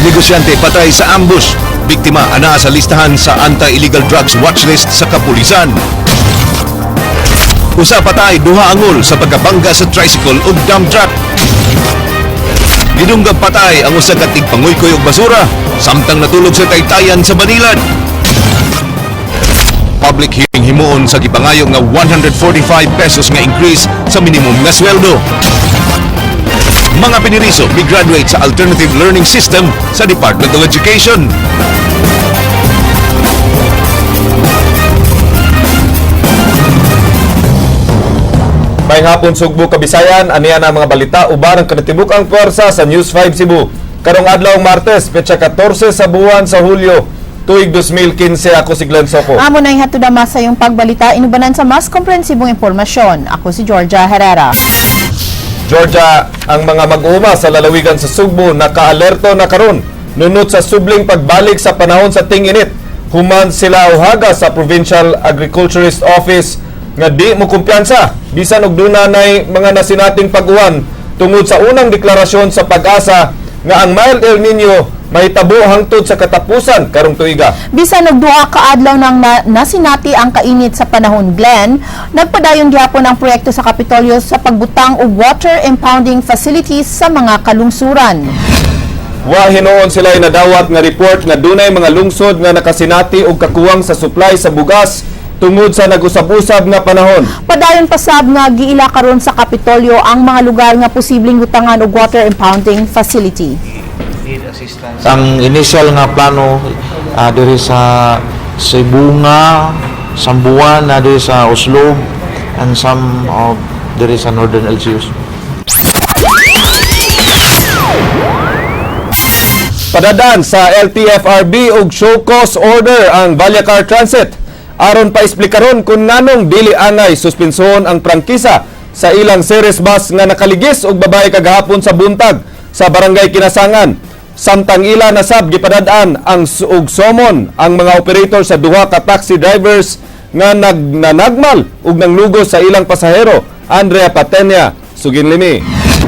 Negosyante patay sa ambush. Biktima ana sa listahan sa Anti-Illegal Drugs Watchlist sa kapulisan. Usa patay, duha angol sa pagkabangga sa tricycle ug dump truck. Gidunggab patay ang usa ka tigpanguykoy og basura samtang natulog sa taytayan sa Banilan. Public hearing himuon sa gipangayo nga 145 pesos nga increase sa minimum nga sweldo. Mga piniriso mi-graduate sa Alternative Learning System sa Department of Education. May hapon Sugbo Kabisayan, aniya na mga balita ubarang kanatibuk-ang pwersa sa News 5 Cebu. Karong adlaw Martes, petsa 14 sa buwan sa Hulyo, tuig 2015. Ako si Glenn Soco. Amo na ihatod ang masa yung pagbalita inubanan sa mas komprehensibong impormasyon. Ako si Georgia Herrera. Georgia, ang mga mag-uuma sa lalawigan sa Sugbo naka-alerto na karon nunot sa subling pagbalik sa panahon sa ting-init. Human sila uhaga sa Provincial Agriculturist Office nga di mo kumpiyansa bisan og dunay mga nasinating pag-uwan tungod sa unang deklarasyon sa Pag-asa nga ang mild El Nino mahitabo hangtod sa katapusan karong tuiga. Bisan nagduha ka adlaw nang nasinati ang kainit sa panahon, Glenn, nagpadayon gihapon ang proyekto sa Kapitolyo sa pagbutang og water impounding facilities sa mga kalungsuran. Wa hinuon sila nadawat nga report nga dunay mga lungsod nga nakasinati og kakuwang sa supply sa bugas tungod sa nag-usab-usab nga panahon. Padayon pasab nga giila karon sa Kapitolyo ang mga lugar nga posibleng butangan og water impounding facility. Ang initial nga plano diri sa Sibunga, Sambuan, diri sa Oslo, and some of diri sa Northern LGUs. Padadaan sa LTFRB og show cause order ang Vallecar Transit aron pa esplikaron kung nganong dili angay suspensyon ang prangkisa sa ilang series bus nga nakaligis og babae kagahapon sa buntag sa Barangay Kinasangan. Samtang ila nasab gipadadaan ang og somon ang mga operator sa duha ka taxi drivers nga nanagmal ug nanglugo sa ilang pasahero. Andrea Patenya, Suginlimi.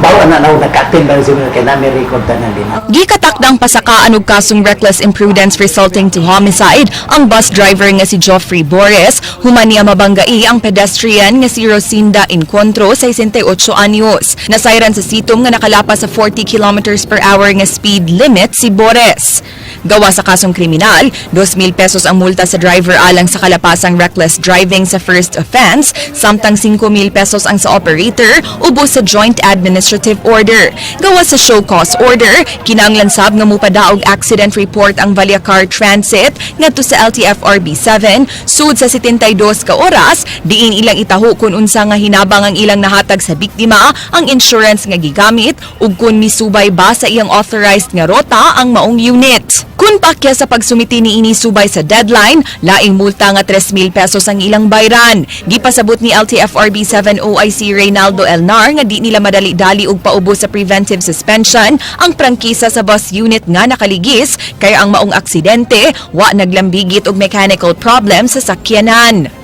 Bawa na nakatin ba sila kay nami record na din. Gikatakdang pasakaan og kasong reckless imprudence resulting to homicide ang bus driver nga si Geoffrey Boris, human niya mabanggai ang pedestrian nga si Rosinda Encontro, 68 anyos. Nasayran sa sitom nga nakalapas sa 40 kilometers per hour nga speed limit si Boris. Gawa sa kasong kriminal, 2,000 pesos ang multa sa driver alang sa kalapasang reckless driving sa first offense, samtang 5,000 pesos ang sa operator ubos sa joint administrative order. Gawa sa show cause order, kinahanglan sab nga mupadaog accident report ang Vallecar Transit ngadto sa LTFRB 7 sud sa 72 ka oras, diin ilang itaho kung unsa nga hinabang ang ilang nahatag sa biktima, ang insurance nga gigamit ug kung misubay ba sa iyang authorized nga rota ang maong unit. Kung pakya sa pagsumiti ni ini subay sa deadline, laing multa nga 3,000 pesos ang ilang bayran. Gipasabot ni LTFRB 7 OIC Reynaldo Elnar nga di nila madali-dali og paubos sa preventive suspension ang prangkisa sa bus unit nga nakaligis kaya ang maong aksidente wa naglambigit og mechanical problem sa sakyanan.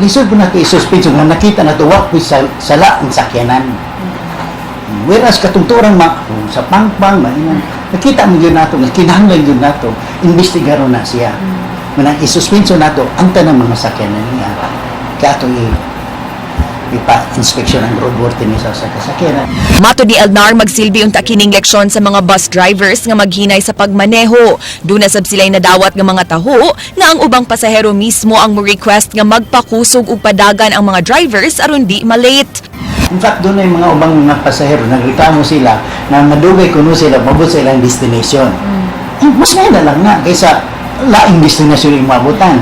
Lisod po na kay suspension nga nakita na tuwak po sa sala ang sakyanan. Whereas katungturan sa pangpang, nakita mo yun nato, kinahanglan yun nato, investigaron na siya. Manang isuspension nato ang tanang mga sakyanan niya. Kaya ito ipa-inspection ang roadworthiness sa kasakyanan. Mato ni Elnar magsilbi unta kining leksyon sa mga bus drivers nga maghinay sa pagmaneho. Duna sab sila'y nadawat nga mga taho nga ang ubang pasahero mismo ang mo-request nga magpakusog ug padagan ang mga drivers aron di malate. In fact, doon ay mga ubang mga pasahero, nagreklamo sila na madugay kuno sila, mabot sa ilang destination. Mas ngayon na lang na, kaysa laing destination yung mabutan.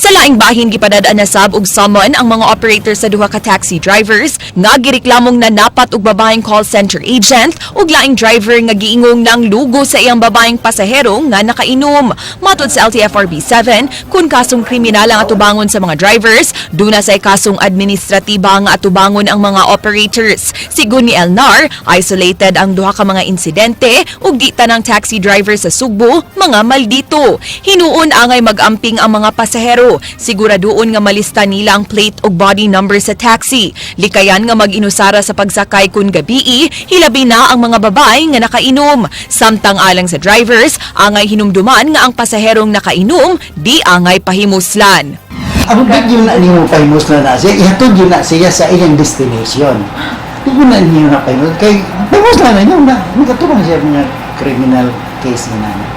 Sa laing bahin gipadadaan na sab og summon ang mga operator sa duha ka taxi drivers nga gireklamong nanapat og babaeng call center agent ug laing driver nga giingong nang lugo sa iyang babaeng pasahero nga nakainom. Matod sa LTFRB 7, kun kasong kriminal ang atubangon sa mga drivers, duna say kasong administratiba nga atubangon ang mga operators. Sigon ni Elnar, isolated ang duha ka mga insidente ug di tanang taxi driver sa Sugbo mga maldito. Hinuon angay magamping ang mga pasahero siguraduon nga malista nila ang plate ug body number sa taxi. Likayan nga mag-inusara sa pagsakay kun gabii, hilabi na ang mga babay nga nakainom. Samtang alang sa drivers, angay hinumduman nga ang pasaherong nakainom, di angay pahimuslan. Ang bigyo na niyo pahimus na siya, ihatod yun na siya sa iyang destination. Hindi na niyo na pahimus. Kaya pahimus na niyo na. Magkatulong siya mga criminal case na namin.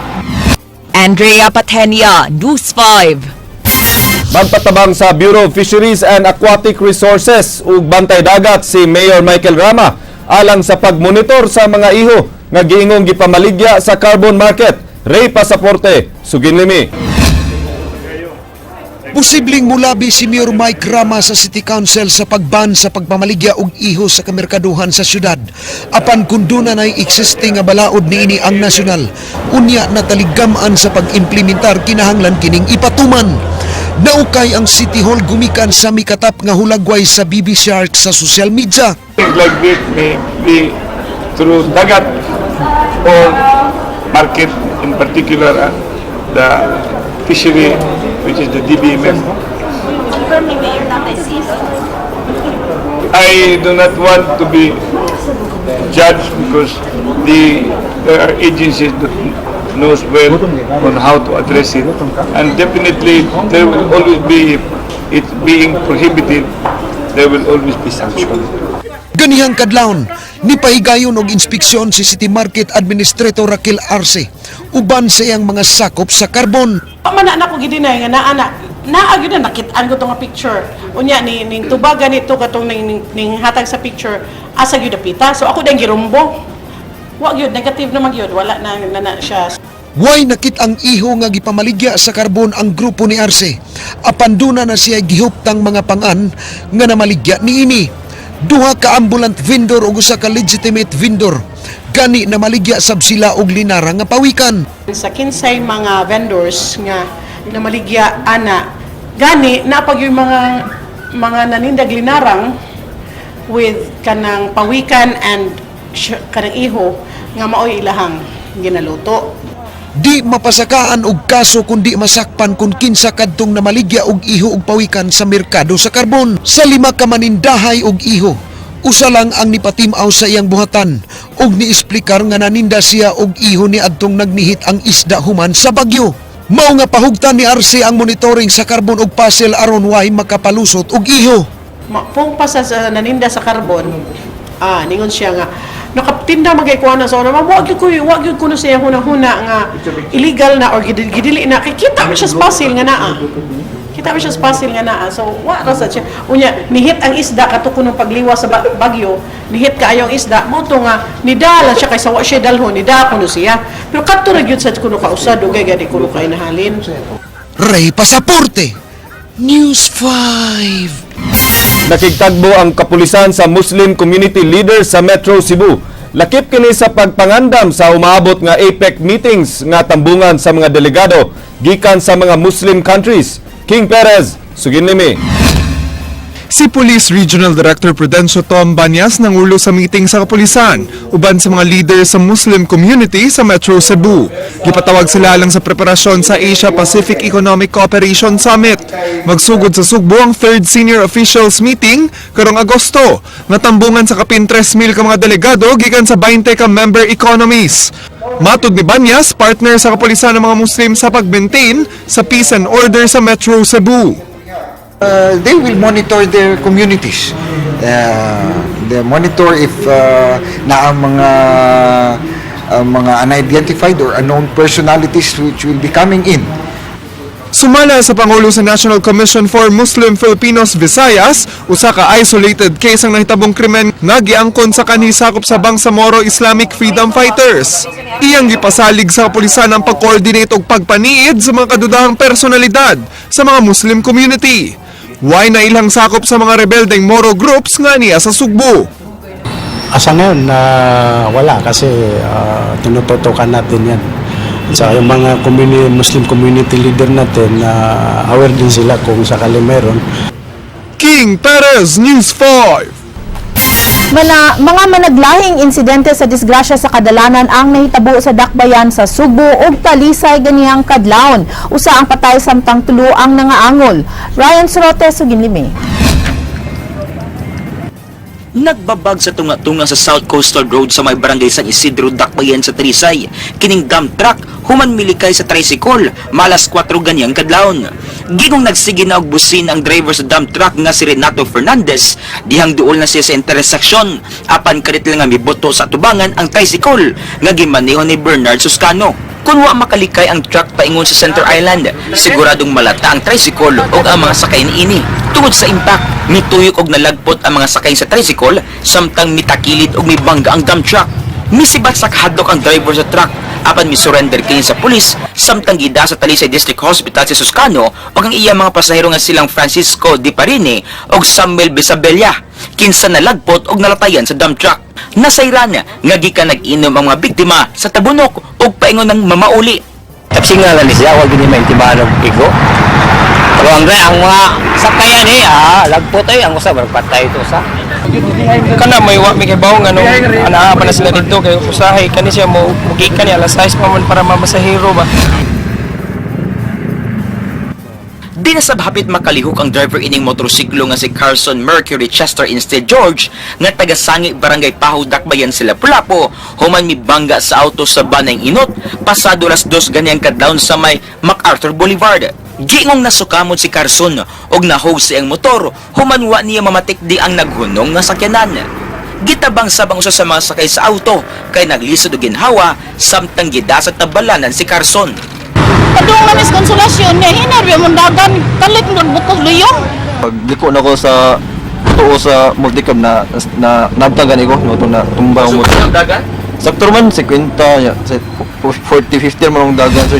Andrea Patenia, News 5. Magpatabang sa Bureau of Fisheries and Aquatic Resources ug Bantay Dagat si Mayor Michael Rama alang sa pagmonitor sa mga iho nga giingong gipamaligya sa carbon market. Ray Pasaporte, Suginlimi. Posibleng mulabi si Mayor Mike Rama sa City Council sa pagban sa pagpamaligya og iho sa kamerkaduhan sa syudad. Apan kun duna nay existing nga balaod niini ang nasyonal, unya nataligaman sa pag-implementar kinahanglan kining ipatuman. Naukay ang City Hall gumikan sa mikatap nga hulagway sa BB Shark sa social media. Things like this may be through dagat or market, in particular the fishery, which is the DBMF. I do not want to be judged because there are agencies that knows well on how to address it, and definitely there will always be, it being prohibited, there will always be sanctions. Ganihang kadlawon, nipahigayon og inspeksyon si City Market Administrator Raquel Arce uban sa iyang mga sakop sa karbon. Mana na ko gidinay nga naa gyud na nakitaan ko tong nga picture. Unya ning tubagan nito katong ning hatag sa picture asa gyud dapita. So ako dang girumbo. Wa gyud negative naman gyud, wala na siya. Way nakit ang iho nga gipamaligya sa karbon ang grupo ni Arce. Apan duna na siya gihuptang mga pangan nga namaligya niini. Duha ka ambulant vendor ug usa ka legitimate vendor. Gani na maligya sab sila og linara nga pawikan. Sa kinsay mga vendors nga namaligya ana gani napag yung mga nanindag linarang with kanang pawikan and kanang iho nga maoy ilahang ginaluto. Di mapasakaan og kaso kundi masakpan kung kinsa kadtong namaligya og iho og pawikan sa merkado sa karbon. Sa 5 ka manindahay og iho, usa lang ang nipatimaw sa iyang buhatan og niisplikar nga naninda siya og iho ni adtong nagnihit ang isda human sa bagyo. Mao nga pahugtan ni Arce ang monitoring sa karbon og pasel aron way makapalusot og iho. Pung pa sa naninda sa karbon, ningon siya nga nakatinda magaykuha na sa una, wag yun ko na siya huna-huna nga illegal na or gidili na, kita mo siya pasil nga naa. Kita mo siya pasil nga naa. So, wala sa siya. Unya, nihit ang isda, katuko ng pagliwa sa bagyo, nihit ka ayong isda, mo to nga, nidala siya kaysa wa siya dalhon, nidala ko siya. Pero kato na yun sa kuno kausado, gaya gani kuno kayo nahalin. Ray Pasaporte, News 5. Nakigtagbo ang kapulisan sa Muslim community leaders sa Metro Cebu. Lakip kini sa pagpangandam sa umaabot nga APEC meetings nga tambungan sa mga delegado gikan sa mga Muslim countries. King Perez, Suginlimi. Si Police Regional Director Prudencio Tom Banyas nangulo sa meeting sa kapulisan uban sa mga leader sa Muslim community sa Metro Cebu. Gipatawag sila lang sa preparasyon sa Asia Pacific Economic Cooperation Summit. Magsugod sa Sugbo ang 3rd Senior Officials Meeting karong Agosto. Natambungan sa kapin 3,000 ka mga delegado gikan sa 20 ka member economies. Matud ni Banyas, partner sa kapulisan ng mga Muslim sa pag-maintain sa peace and order sa Metro Cebu. They will monitor their communities. They monitor if na ang mga unidentified or unknown personalities which will be coming in. Sumala sa Pangulo sa National Commission for Muslim Filipinos Visayas, usa ka isolated case ang nahitabong krimen nga giangkon sa kanhi sakop sa Bangsamoro Islamic Freedom Fighters. Iyang gipasalig sa kapulisan ang pag-coordinate og pagpaniid sa mga kadudahang personalidad sa mga Muslim community. Why na ilang sakop sa mga rebeldeng Moro groups nga niya sa Sugbo. Asa ngayon wala kasi tinututukan natin yan. Sa yung mga Muslim community leader natin, aware din sila kung sakali meron. King Perez, News 5. Mga managlahing insidente sa disgrasya sa kadalanan ang nahitabo sa dakbayan sa Subo ug Talisay ganihang kadlawon. Usa ang patay samtang tulo ang nangaangol. Ryan Sorote, Suginlimi. Nagbabag sa tunga-tunga sa South Coastal Road sa may barangay San Isidro, Dakbayan sa Talisay. Kining dump truck, human milikay sa tricycle, malas 4 ganyang kadlawon. Gigong nagsige na og busin ang driver sa dump truck nga si Renato Fernandez, dihang duol na siya sa interseksyon. Apan kadit lang nga miboto sa tubangan ang tricycle, nga gimaneho ni Bernard Suscano. Kung wa makalikay ang truck paingon sa Center Island, siguradong malata ang tricycle o ang mga sakay niini. Tungod sa impact, mituyok og nalagpot ang mga sakay sa tricycle, samtang mitakilid og mibangga ang dump truck. Misibat sa kahadlok ang driver sa truck, apan misurrender kini sa pulis, samtang gida sa Talisay District Hospital si Suscano o ang iya mga pasahero nga silang Francisco Di Parine o Samuel Bisabella. Kinsa nalagpot og nalatayan sa dump truck. Nasayran nga gikan nag-inom ang mga biktima sa tabunok o paingon ng mamauli. Tapsingan lang siya, huwag hindi maintibahan ng igo. Pero ang mga sakayan lagpot ay ang usa patay ito sa. Kana may wa mi kay bawong ana pa na sila dito kay usahay kani siya mo mugikan ni alas 6 pa man para mamasahero ba. Di na sabhapit makalihok ang driver ining motorsiklo nga si Carson Mercury Chester instead George nga taga-Sangi Barangay Paho Dakbayan sila Pulapo, human mibangga sa auto sa Banayng Inot pasado alas 2 ganyang kadlawon sa may MacArthur Boulevard. Giingong nasukamod si Carson og nahog siyang motor, human wa niya mamatik di ang naghunong nga sakyanan. Gitabang sabang usa sa mga sakay sa auto kay naglisod og ginhawa samtang gidasat na balanan si Carson. Padung na miskonsolasyon niya, hinarbi mong dagan, kalit ng bukos luyong. Pagliko na ko sa tuo sa multicam na nabtagan ko, no na tumba ang motor. Saktor man 50 ya, 40-50 man ang dagan so.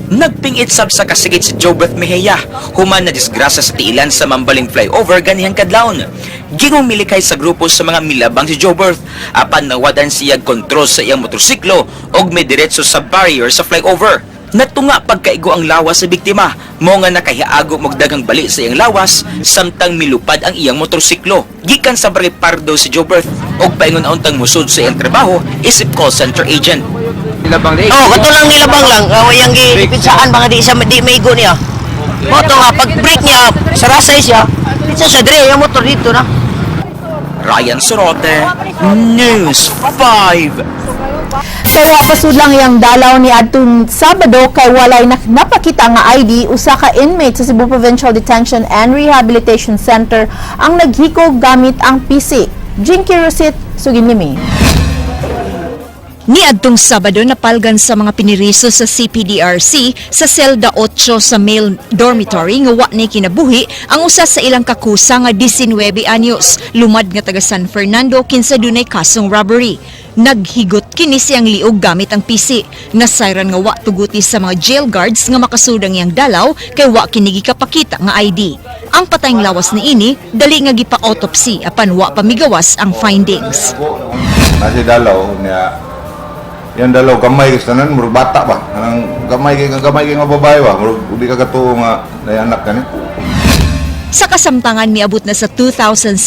Nagpingit sab sa kasigit si Jobert Mejia, human na disgrasya sa tiilan sa Mambaling flyover ganihang kadlawon. Gingong milikay sa grupo sa mga milabang si Jobert, apan nawadan siya kontrol sa iyang motorsiklo og may diretso sa barrier sa flyover. Natunga pagkaigo ang lawas sa biktima, mo nga nakahiago magdagang bali sa iyang lawas samtang milupad ang iyang motorsiklo. Gikan sa Barangay Pardo si Jobert og paingon untang musud sa iyang trabaho isip call center agent. Nilabang di. Oh, kato lang nilabang lang. Yang gipitsaan mga di maigo niya. Moto nga pag brake niya, sarasay siya. Pitsa sa dire yung motor dito na. Ryan Sorote, News 5. Kaya pasudlang yang dalaw ni adtong Sabado kay walay napakita nga ID usa ka inmate sa Cebu Provincial Detention and Rehabilitation Center ang naghikog gamit ang PC. Jinky Rosit, Suginlimi. Niadtong Sabado napalgan sa mga piniriso sa CPDRC sa selda 8 sa male dormitory nga wa nay kinabuhi ang usa sa ilang kakusa nga 19 anyos, lumad nga taga San Fernando kinsa dunay kasong robbery. Naghigot kini siyang liog gamit ang PC. Nasayran nga wa tuguti sa mga jail guards nga makasudang yang dalaw kay wa kini gikapakita nga ID. Ang patayng lawas niini dali nga gipa-autopsy apan wa pamigawas ang findings. Nasi dalaw niya yan dalaw gamay ka tanan murag bata ba kanang gamay nga babae ba murag udi ka katuo nga nay anak kani. Sa kasamtangan miabot na sa 2,600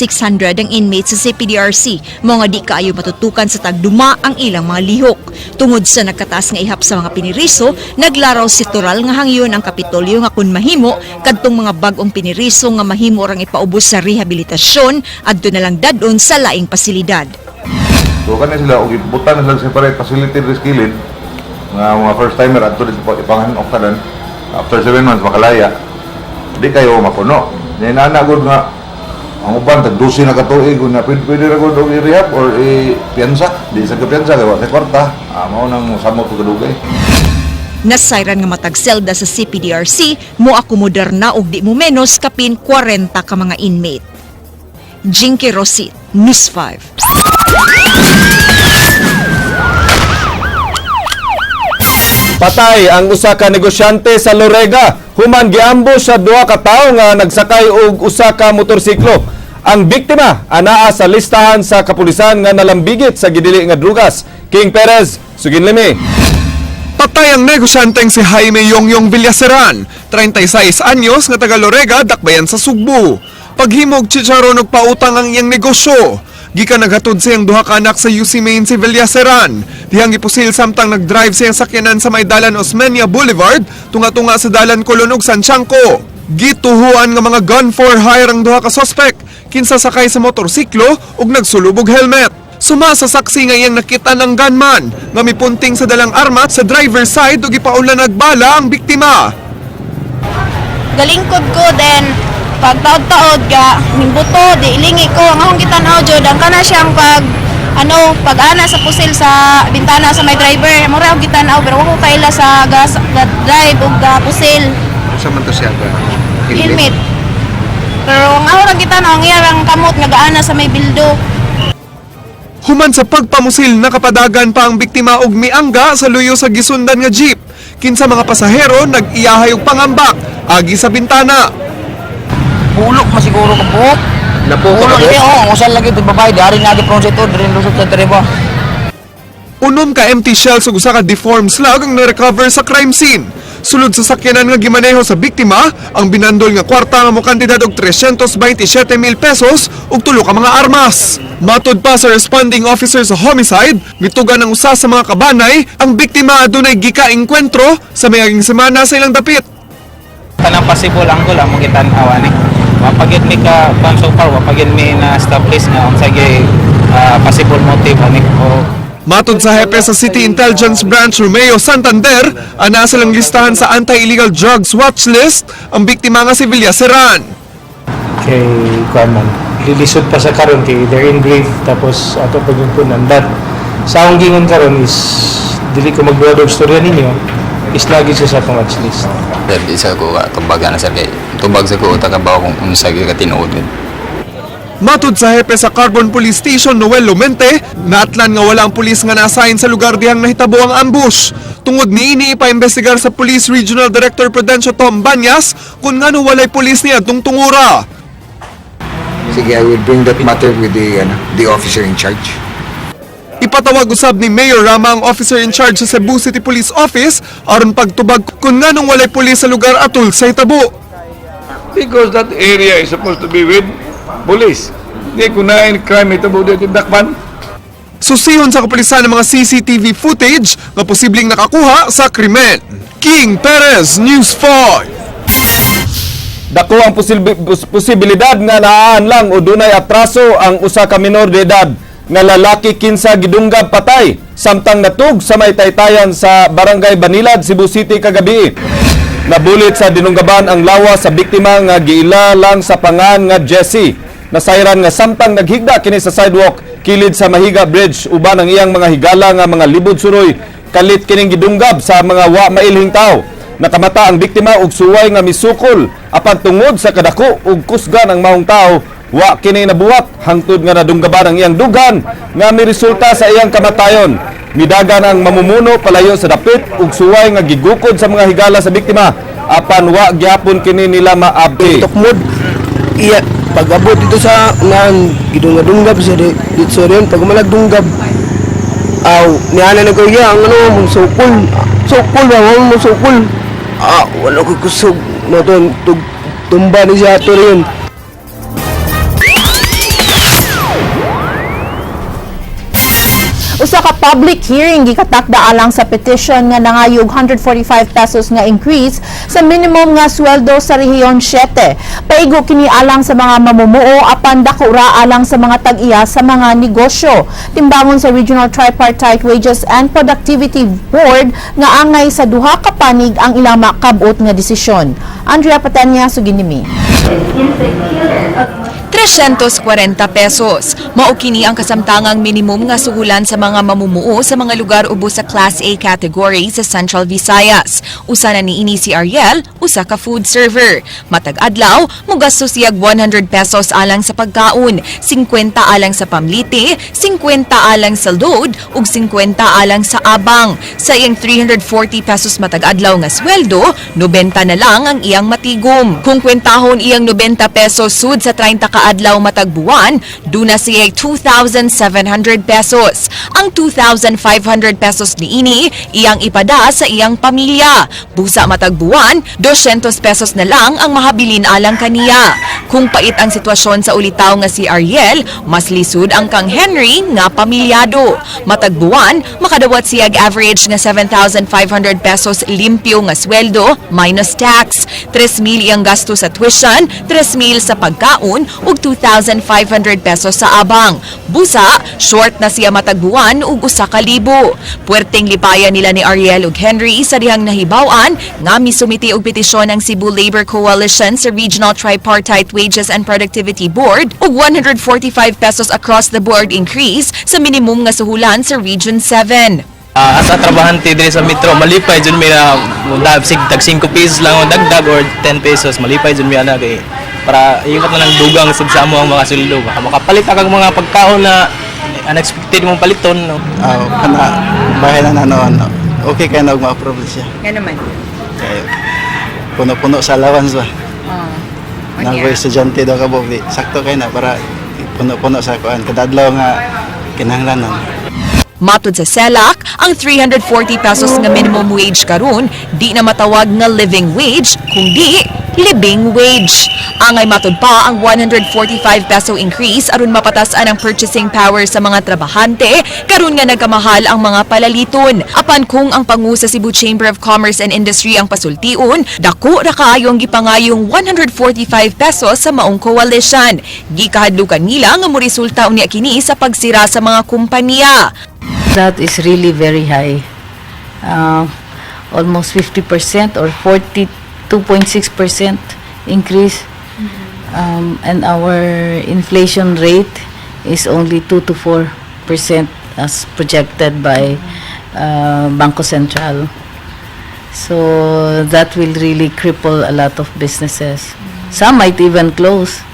ang inmates sa CPDRC, mga di kaayo matutukan sa tagduma ang ilang mga lihok. Tungod sa nagkataas nga ihap sa mga piniriso, naglaraw si Toral nga hangyon ang Kapitolyo nga kun mahimo kadtong mga bag-ong piniriso nga mahimo orang ipaubos sa rehabilitasyon adto na lang dadon sa laing pasilidad. So kanina sila og ibutan na sila separate facility reskilling nga mga first timer adto dito ipanganok tanan after 7 months makalaya di kayo makuno. Yan ana gud nga ang uban tag 12 na katuig na pwede ra gud og i-rehab or i-piyansa di sa piyansa kay wa sa kwarta mao nang samot og kadugay. Nasayran nga matag selda sa CPDRC mo akomodar na og di mo menos kapin 40 ka mga inmate. Jinky Rosit, News 5. Patay ang usa ka negosyante sa Lorega. Human giambush sa duha ka tawo nga nagsakay og usa ka motorsiklo. Ang biktima anaa sa listahan sa kapulisan nga nalambigit sa gidili nga drugas. King Perez, Suginlimi. Patay ang negosyanteng si Jaime Yongyong Villaseran, 36 anyos nga taga Lorega, Dakbayan sa Sugbo. Paghimog chicharon ug pautang ang iyang negosyo. Gikan naghatod siyang duha ka anak sa UC Main si Villaseran. Dihang ipusil samtang nag-drive siyang sakyanan sa may dalan Osmeña Boulevard tunga-tunga sa dalan Colon ug Santiangco. Gituhuan nga mga gun for hire ang duha ka suspect kinsa sakay sa motorsiklo ug nagsulubog helmet. Suma sa saksi nga iyang nakita ng gunman nga mipunting sa dalang arma sa driver's side ug ipaulan nagbala ang biktima. Galingkod ko, then pagtaod-taod ga nimbuto di ilingi ko ang akong gitanaw jud ang kana siyang pag-ana sa pusil sa bintana sa may driver mo ra gitanaw pero wako kaila sa gas drive ug ga pusil Sa man to siya ba? helmet pero ang ako ra gitanaw ang iyang kamot nga gaana sa may bildo. Human sa pagpamusil nakapadagan pa ang biktima og miangga sa luyo sa gisundan nga jeep. Kinsa mga pasahero nag-iyahay og pangambak agi sa bintana. Pulok masiguro ka po. Pulok ini usal lagi ito babae dari lagi proses ito dari lusot sa treba. Unom ka empty shells ug usa ka deformed slug ang na-recover sa crime scene. Sulod sa sakyanan nga gimaneho sa biktima, ang binandol nga kwarta nga mokantidad og 327,000 pesos ug tulo ka mga armas. Matod pa sa responding officer sa homicide, mitugan ang usa sa mga kabanay, ang biktima adunay gika-engkwentro sa mayaging semana sa ilang dapit. Tanang possible angle ang mong gitan-awan ni. Wapagid mi ka so far, wapagid mi na establish nga ang sige possible motive ani o Matod sa hepe sa City Intelligence Branch Romeo Santander, ana silang listahan sa Anti-Illegal Drugs Watch List ang biktima nga si Villaseran. Kay Kuaman, lilisod pa sa karon kay they're in grave tapos ato pagimpunan. But sa akong gingon karon is dili ko mag-broad of storya ninyo is lagi siya sa atong watch list. Isa ko kabaga na sa kay tubag sa ko utak ba kung unsa gyud ka tinuod. Matod sa hepe sa Carbon Police Station Noel Lumente, naatlan nga wala ang pulis nga na-assign sa lugar dihang nahitabo ang ambush. Tungod niini ipaimbestigar sa Police Regional Director Prudencio Tom Banyas kung ngano walay pulis niya adtong tungura. Sige, I will bring that matter with the officer in charge. Ipatawag usab ni Mayor Rama ang officer in charge sa Cebu City Police Office aron pagtubag kung nganong walay pulis sa lugar atol sa hitabo. Because that area is supposed to be with police. Di kunain crime ito budo tindakpan. Susihon sa kapulisan ng mga CCTV footage na posibleng nakakuha sa krimen. King Perez, News 5. Dako ang posibilidad nga naan lang o dunay atraso ang usa ka minor de edad nga lalaki kinsa gidunggab patay samtang natug sa may taytayan sa Barangay Banilad, Cebu City kagabi. Nabulit sa dinunggaban ang lawas sa biktima nga giila lang sa pangan nga Jesse. Nasayran nga samtang naghigda kini sa sidewalk kilid sa Mahiga Bridge uban ang iyang mga higala nga mga libod suroy kalit kining gidunggab sa mga wa mailhing tao. Nakamata ang biktima og suway nga misukol apan tungod sa kadako ug kusgan ang maong tao wa kini nabuhat hangtod nga nadunggaban ang iyang dughan nga miresulta sa iyang kamatayon. Midagan ang mamumuno palayo sa dapit ug suway nga gigukod sa mga higala sa biktima apan wa gyapon kini nila maabti. Tukmod iya pag-abot dito sa nang gidunggab sa dito rin pag malagdunggab niana na ko iya ang sukol wa mo sukol wala ko kusog mo tumba ni siya to rin. Usa ka public hearing gikatakda alang sa petition nga nangayog 145 pesos nga increase sa minimum nga sweldo sa Rehiyon 7. Paigo kini alang sa mga mamumuo apan dako ra alang sa mga tag-iya sa mga negosyo. Timbangon sa Regional Tripartite Wages and Productivity Board nga angay sa duha ka panig ang ilang makabot nga desisyon. Andrea Patanya, Suginimi. 340 pesos. Mao kini ang kasamtangang minimum nga suhulan sa mga mamumuo sa mga lugar ubos sa Class A category sa Central Visayas. Usa na niini si Ariel, usa ka food server. Matag adlaw, mugastos siyag 100 pesos alang sa pagkaon, 50 alang sa pamliti, 50 alang sa load ug 50 alang sa abang. Sa iyang 340 pesos matag adlaw nga sweldo, 90 na lang ang iyang matigom. Kung kwentahon iyang 90 pesos sud sa 30 ka kaadlaw matag buwan, duna siya 2,700 pesos. Ang 2,500 pesos niini iyang ipada sa iyang pamilya. Busa matag buwan, 200 pesos na lang ang mahabilin alang kaniya. Kung pait ang sitwasyon sa ulitaw nga si Ariel, mas lisod ang kang Henry nga pamilyado. Matag buwan, makadawat siya average nga 7,500 pesos limpyo nga sweldo minus tax. 3,000 iyang gasto sa tuition, 3,000 sa pagkaon ug 2,500 pesos sa abang. Busa, short na siya matag buwan ug 1,000. Puwerteng lipayan nila ni Ariel ug Henry sa dihang nahibaw-an nga misumiti og petisyon ang Cebu Labor Coalition sa Regional Tripartite Wages and Productivity Board ug 145 pesos across the board increase sa minimum nga suhulan sa Region 7. Asa trabahante diri sa Metro, malipay jud mi na tag 5 pesos lang o dagdag or 10 pesos, malipay jud mi ana kay para iwat na lang dugang sad sa amo ang mga sweldo. Baka makapalit kag mga pagkaon na unexpected mong paliton. No? Kana bahay na ano, okay kaya na ma-approve siya. Nga naman. Kaya puno-puno sa allowance ba? Nang ko estudyante daw ka di sakto kay na para puno-puno sa kuan kadadlaw nga kinahanglanon. Matod sa SELAC, ang 340 pesos nga minimum wage karon di na matawag nga living wage, kundi living wage. Angay matod pa ang 145 peso increase aron mapatasan ang purchasing power sa mga trabahante karon nga nagkamahal ang mga palaliton. Apan kung ang pangu sa Cebu Chamber of Commerce and Industry ang pasultion, dako ra kaayo ang gipangayong 145 pesos sa maong coalition. Gikahadlukan nila nga moresulta unya kini sa pagsira sa mga kompanya. That is really very high. Almost 50% or 42.6% increase. And our inflation rate is only 2 to 4% as projected by Bangko Sentral. So that will really cripple a lot of businesses. Some might even close.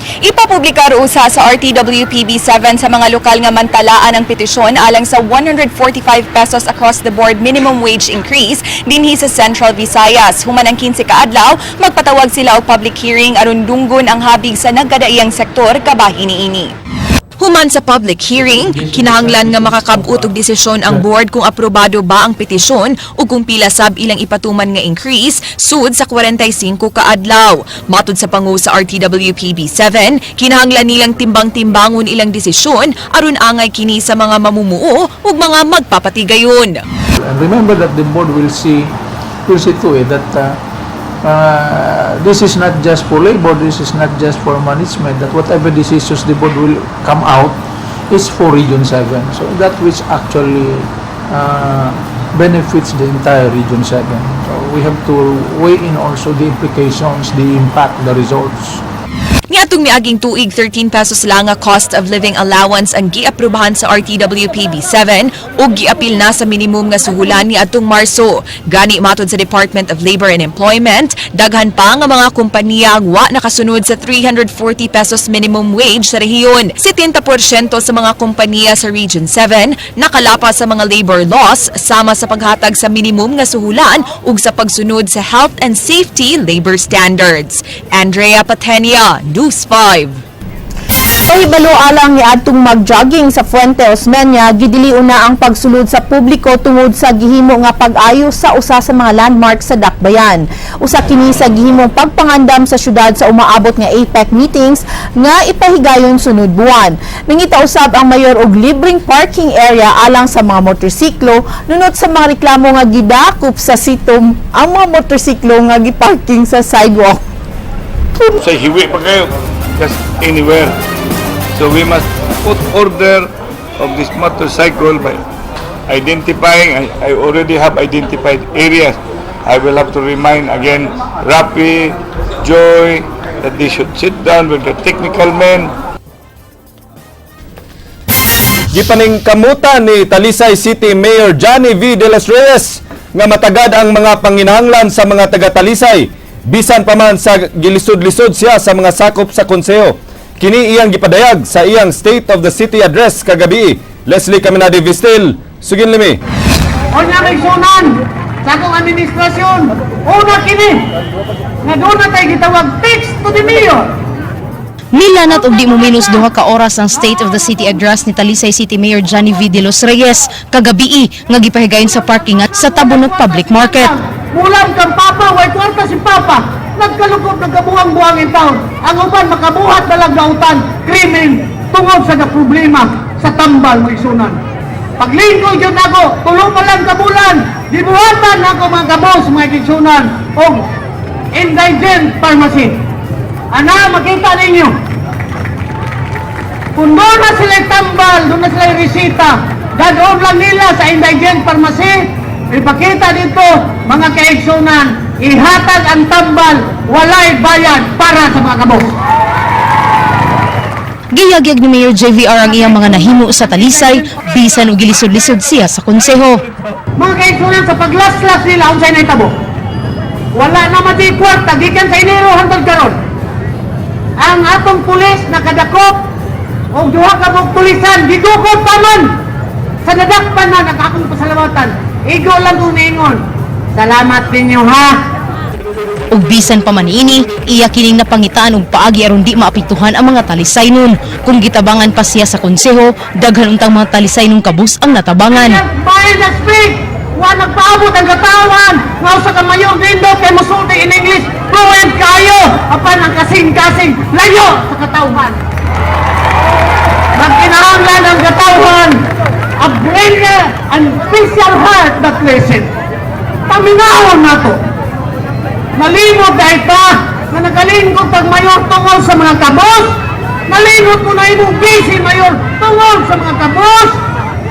Ipapublika rusa sa RTWPB7 sa mga lokal nga mantalaan ang petisyon alang sa 145 pesos across the board minimum wage increase dinhi sa Central Visayas. Human ang 15 kaadlaw, magpatawag sila og public hearing aron dunggon ang habig sa nagkadaiyang sektor kabahin niini. Human sa public hearing, kinahanglan nga makakabut og desisyon ang board kung aprobado ba ang petisyon o kung pila sab ilang ipatuman nga increase sud sa 45 kaadlaw. Matud sa pangu sa RTWPB7, kinahanglan nilang timbang-timbangon ilang desisyon aron angay kini sa mga mamumuo ug mga magpapatigayon. And remember that the board will see to it that this is not just for labor, this is not just for management, that whatever decisions the board will come out is for Region 7. So that which actually benefits the entire Region 7. So we have to weigh in also the implications, the impact, the results. Niadtong miaging tuig 13 pesos lang nga cost of living allowance ang giaprubahan sa RTWPB7 ug giapil na sa minimum nga suhulan niadtong Marso. Gani matod sa Department of Labor and Employment, daghan pa nga mga kompanya ang wa nakasunod sa 340 pesos minimum wage sa rehiyon. 70% sa mga kompanya sa Region 7 nakalapas sa mga labor laws sama sa paghatag sa minimum nga suhulan ug sa pagsunod sa health and safety labor standards. Andrea Patenia, News 5. Kahibalo alang ni adtong mag-jogging sa Fuente Osmeña, gidili una ang pagsulod sa publiko tungod sa gihimo nga pag-ayo sa usa sa mga landmark sa Dakbayan. Usa kini sa gihimong pagpangandam sa syudad sa umaabot nga APEC meetings nga ipahigayon sunod buwan. Nangita usab ang mayor og libreng parking area alang sa mga motorsiklo nunot sa mga reklamo nga gidakop sa sitom ang mga motorsiklo nga giparking sa sidewalk. Say hiwi pa kayo just anywhere. So we must put order of this motorcycle by identifying. I already have identified areas. I will have to remind again Rapi, Joy, that they should sit down with the technical men. Gipaning kamutan ni Talisay City Mayor Johnny V. De Los Reyes nga matagad ang mga panginahanglan sa mga taga-Talisay bisan pa man sa gilisod-lisod siya sa mga sakop sa konseho. Kini iyang gipadayag sa iyang State of the City address kagabi. Leslie Caminadi Vistil, Sugin Limi. Una may sunan sa akong administrasyon. Una kini nga doon na tayo gitawag text to the mayor. Milanat og di mo minus 2 ka oras ang State of the City address ni Talisay City Mayor Johnny V. De Los Reyes kagabi nga gipahigayon sa parking at sa Tabonog Public Market. Mulam kang Papa, way kwarta si Papa. Nagkalukot, nagkabuhang-buhang in town. Ang uban, makabuhat na lang nautan, krimen, tungod sa problema sa tambal mo isunan. Paglingkod yun ako, tulo pa lang kabulan, dibuhatan ako mga kabos, mga isunan, o indigent pharmacy. Ana, makita ninyo. Kung doon na sila tambal, doon na sila resita, ganoon lang nila sa indigent pharmacy, ipakita dito, mga kaigsunan, ihatag ang tambal, walay bayad para sa mga kabos. Giyagyag ni Mayor JVR ang iyang mga nahimo sa Talisay, bisan og gilisod-lisod siya sa konseho. Mga kaigsunan, sa paglaslas nila, unsay na itabo. Wala naman di kwarta, gikan sa Enero hangtod karon. Ang atong pulis nakadakop, o duha ka mong pulisan, gidukot pa man. Sa nadakpan na, nag-akong pasalamatan. Igo lang kung niingon. Salamat ninyo ha. Ug bisan pa man ini, iya kining napangitaan og paagi aron di maapektuhan ang mga Talisaynon. Kung gitabangan pa siya sa konseho, daghan untang mga Talisaynon kabus ang natabangan. Bayan na speak! Wa nagpaabot ang katawan! Nga sa kamayong dindo kay musulti in English, fluent kayo! Apan ang kasing-kasing, layo sa katawan! Magkinahanglan ang katawan! A brilliant and special heart that listen. Paminahon na to! Nalimot dahil pa na nagalingkod pag mayor tungol sa mga kabos. Nalimot mo na imong busy mayor tungol sa mga kabos.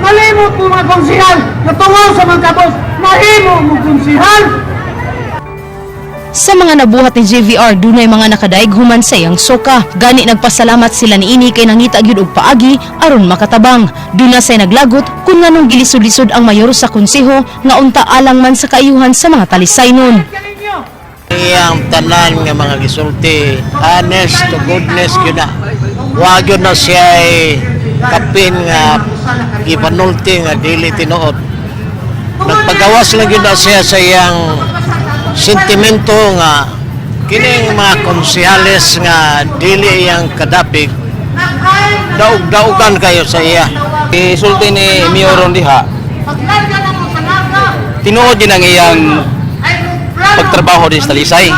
Nalimot mo mga konsihal na tungol sa mga kabos. Nahimo mo konsihal. Sa mga nabuhat ni JVR, dunay mga nakadaig human sa iyang soka. Gani nagpasalamat sila ni ini kay nangita gyud og paagi aron makatabang. Duna say naglagot kung nganong gilisod-lisod ang mayor sa konseho nga unta alang man sa kaayuhan sa mga Talisaynon. Iyang tanan nga mga gisulti, honest to goodness yun na. Huwag yun na siya kapin nga gipanulti nga dili tinuot. Nagpagawas lang yun na siya sa iyang sentimento nga kining mga konsihales nga dili iyang kadapig. Daug-daugan kayo sa iya. Isulti ni Mayoron diha. Tinuod din ang iyang pagtrabaho din sa Talisay.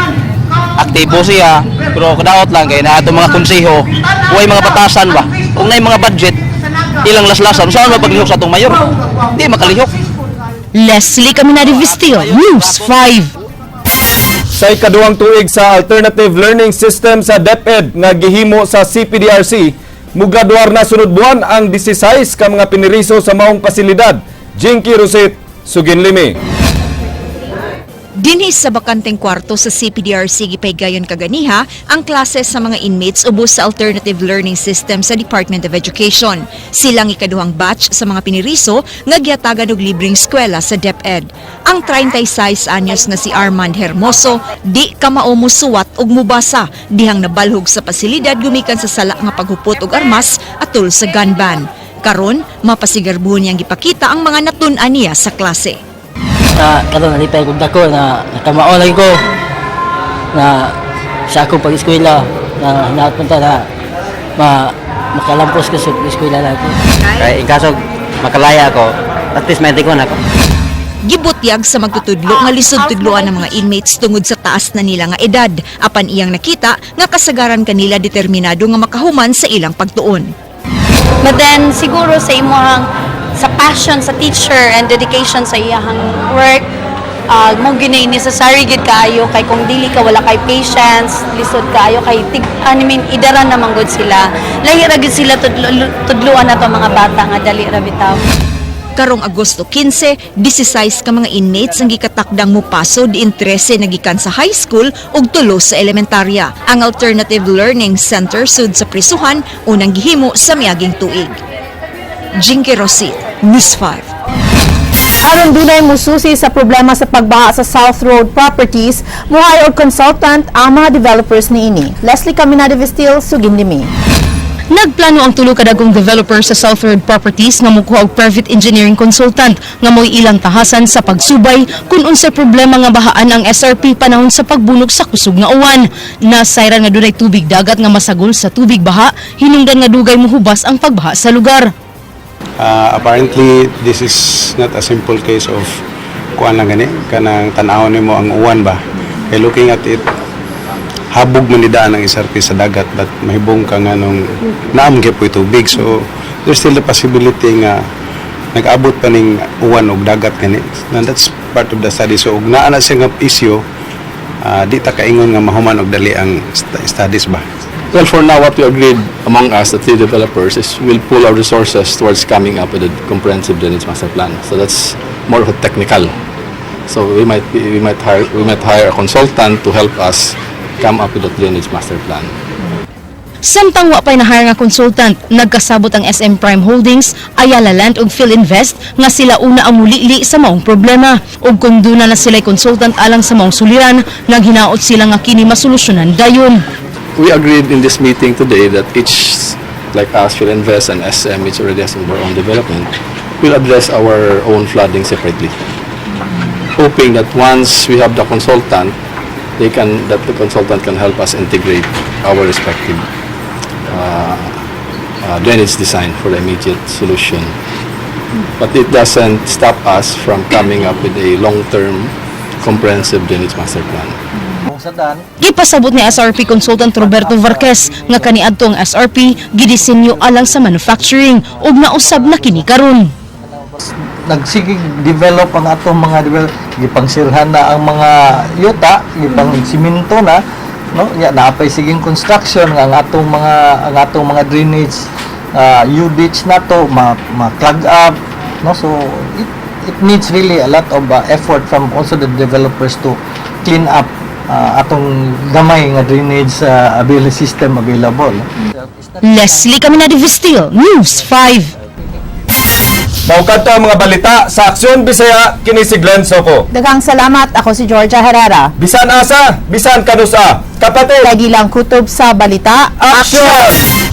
Aktibo siya, pero kadaot lang kay na ato mga konseho, huwag mga batasan ba? Kung na mga budget, ilang laslasan, saan ba paglihok sa atong mayor? Hindi makalihok. Leslie Caminari Vistil, News 5. Sa ikaduhang tuig sa Alternative Learning System sa DepEd nga gihimo sa CPDRC, mugadwar na sunod buwan ang 16 ka mga piniriso sa maong pasilidad. Jinky Rosit, Suginlimi. Dinhi sa bakanteng kwarto sa CPDRC gipaygayon kaganiha ang klase sa mga inmates ubos sa Alternative Learning System sa Department of Education. Silang ikaduhang batch sa mga piniriso nga gihatagan og libreng eskwela sa DepEd. Ang 36 anyos nga si Armand Hermoso di ka mao mosuwat og mubasa dihang nabalhog sa pasilidad gumikan sa sala nga paghupot og armas atol sa gun ban. Karon mapasigarbuhon niyang gipakita ang mga natun-an niya sa klase. Karon nalipay kong dako na nakamaolay ko na sa akong pag-eskwela na napunta na makalampos ko sa eskwela natin. Kaya in kaso makalaya ako, at least may tikon ako. Gibutyag sa magtutudlo nga lisod tudloan ng mga inmates tungod sa taas na nila nga edad. Apan iyang nakita nga kasagaran kanila determinado nga makahuman sa ilang pagtuon. But then siguro sa imuhang sa passion sa teacher and dedication sa iyahang work, mo ginay necessary gid kaayo kay kung dili ka wala kay patience, lisod kaayo kay idaran naman gud sila. Lahi ra gid sila tudluan nato mga bata nga dali ra bitaw. Karong Agosto 15, 16 ka mga inmates ang gikatakdang mupaso diin 13 nagikan sa high school ug 3 sa elementarya. Ang Alternative Learning Center sud sa prisuhan unang gihimo sa miaging tuig. Jinky Rosit, News 5. Aron dunay mususi sa problema sa pagbaha sa South Road Properties, muhay og consultant ang mga developers niini. Leslie Caminari Vistil, Suginlimi. Nagplano ang tulo ka dagkong developer sa Southward Properties nga mokuha og private engineering consultant nga mo'y ilang tahasan sa pagsubay kung unsay problema nga bahaan ang SRP panahon sa pagbunog sa kusog nga uwan. Nasayran nga dunay tubig dagat nga masagol sa tubig baha, hinungdan nga dugay mohubas ang pagbaha sa lugar. Apparently, this is not a simple case of kuan lang gani, kanang tan-awon nimo ang uwan ba. Kay looking at it, habog man nidaan ang SRP sa dagat but mahibong ka nga nung naam gyud po tubig. So there's still the possibility nga nag-abot pa ning uwan og dagat gani. And that's part of the study. So ug naa na siya nga issue, di ta kaingon nga mahuman og dali ang studies ba. Well, for now, what we agreed among us, the three developers, is we'll pool our resources towards coming up with a comprehensive drainage master plan. So that's more of a technical. So we might hire a consultant to help us come up with a drainage master plan. Samtang wa pay na-hire nga consultant, nagkasabot ang SM Prime Holdings, Ayala Land ug PhilInvest nga sila una ang mulili sa maong problema. Ug kung duna na sila'y consultant alang sa maong suliran, naghinaot sila nga kini masolusyonan dayon. We agreed in this meeting today that each, like us, PhilInvest and SM, which already has their own development, will address our own flooding separately. Hoping that once we have the consultant, the consultant can help us integrate our respective drainage design for the immediate solution. But it doesn't stop us from coming up with a long-term comprehensive drainage master plan. Gipasabot ni SRP consultant Roberto Varquez nga kaniadto ang SRP gidisenyo alang sa manufacturing ug nausab na kini karon. Nagsigig develop ang atong mga gipangsilhan na ang mga yuta, gipang siminto na, no? Ya naapay siging construction nga ang atong mga drainage U-ditch na to ma-clog up, no? So it needs really a lot of effort from also the developers to clean up atong gamay nga drainage system available. Leslie Caminada Vistil, News 5. Maukat ang mga balita sa Aksyon Bisaya, kini si Glenn Soco. Daghang salamat, ako si Georgia Herrera. Bisan asa, bisan kanusa, kapatid. Lagi lang kutob sa balita. Aksyon!